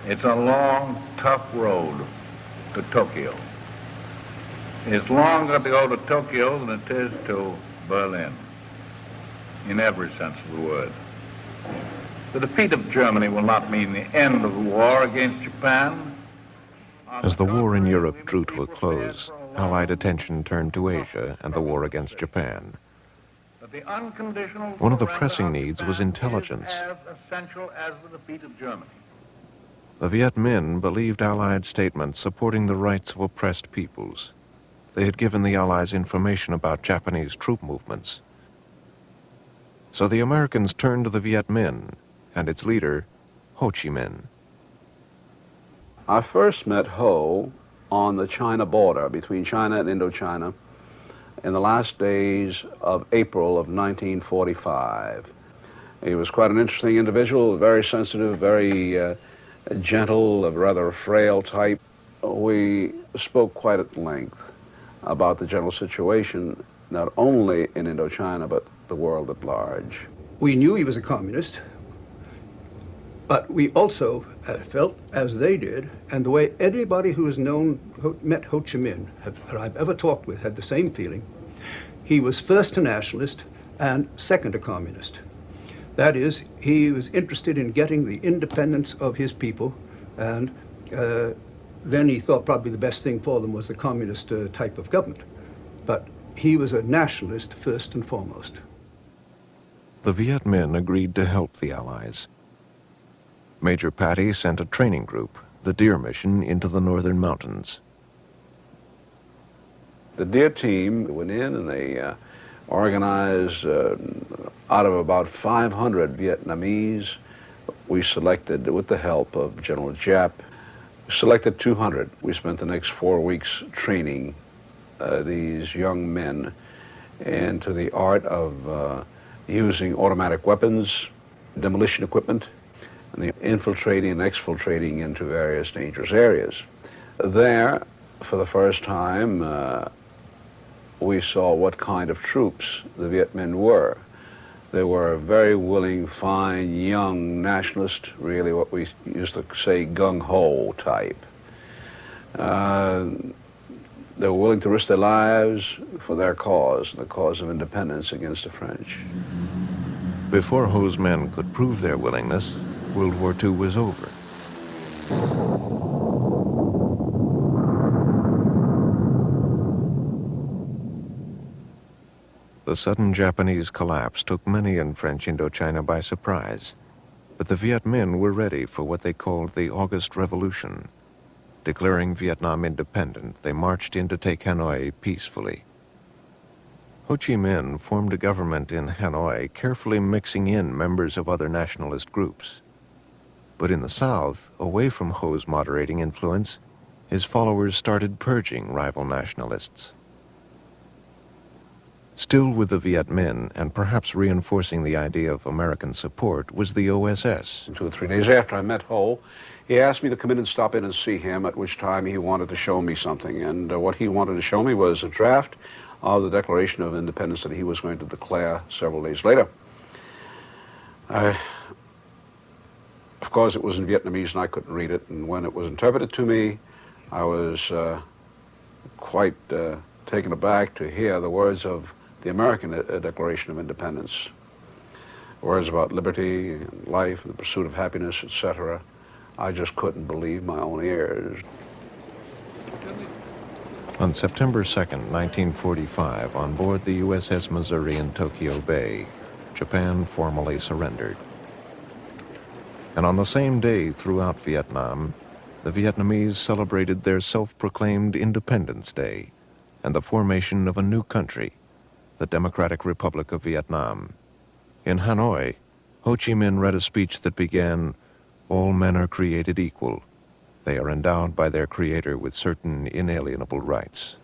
It's a long, tough road to Tokyo. It's longer to go to Tokyo than it is to Berlin, in every sense of the word. The defeat of Germany will not mean the end of the war against Japan. As the war in Europe drew to a close, Allied attention turned to Asia and the war against Japan. One of the pressing needs was intelligence. As essential as the defeat of Germany. The Viet Minh believed Allied statements supporting the rights of oppressed peoples. They had given the Allies information about Japanese troop movements. So the Americans turned to the Viet Minh and its leader, Ho Chi Minh. I first met Ho on the China border between China and Indochina in the last days of April of 1945. He was quite an interesting individual, very sensitive, very gentle, a rather frail type. We spoke quite at length about the general situation, not only in Indochina, but the world at large. We knew he was a communist, but we also felt, as they did, and the way anybody who has met Ho Chi Minh, that I've ever talked with, had the same feeling, he was first a nationalist and second a communist. That is, he was interested in getting the independence of his people, and then he thought probably the best thing for them was the communist type of government. But he was a nationalist first and foremost. The Viet Minh agreed to help the Allies. Major Patty sent a training group, the Deer Mission, into the northern mountains. The Deer team went in and they organized out of about 500 Vietnamese. We selected, with the help of General Giap, selected 200. We spent the next 4 weeks training these young men into the art of using automatic weapons, demolition equipment, and the infiltrating and exfiltrating into various dangerous areas. There, for the first time, we saw what kind of troops the Viet Minh were. They were a very willing, fine, young nationalist, really what we used to say gung-ho type. They were willing to risk their lives for their cause, the cause of independence against the French. Before Ho's men could prove their willingness, World War II was over. The sudden Japanese collapse took many in French Indochina by surprise, but the Viet Minh were ready for what they called the August Revolution. Declaring Vietnam independent, they marched in to take Hanoi peacefully. Ho Chi Minh formed a government in Hanoi, carefully mixing in members of other nationalist groups. But in the south, away from Ho's moderating influence, his followers started purging rival nationalists. Still with the Viet Minh, and perhaps reinforcing the idea of American support, was the OSS. 2 or 3 days after I met Ho, he asked me to come in and stop in and see him, at which time he wanted to show me something. And what he wanted to show me was a draft of the Declaration of Independence that he was going to declare several days later. Of course, it was in Vietnamese and I couldn't read it, and when it was interpreted to me, I was quite taken aback to hear the words of the American Declaration of Independence. Words about liberty and life and the pursuit of happiness, etc. I just couldn't believe my own ears. On September 2nd, 1945, on board the USS Missouri in Tokyo Bay, Japan formally surrendered. And on the same day throughout Vietnam, the Vietnamese celebrated their self-proclaimed Independence Day and the formation of a new country, the Democratic Republic of Vietnam. In Hanoi, Ho Chi Minh read a speech that began, "All men are created equal. They are endowed by their Creator with certain inalienable rights."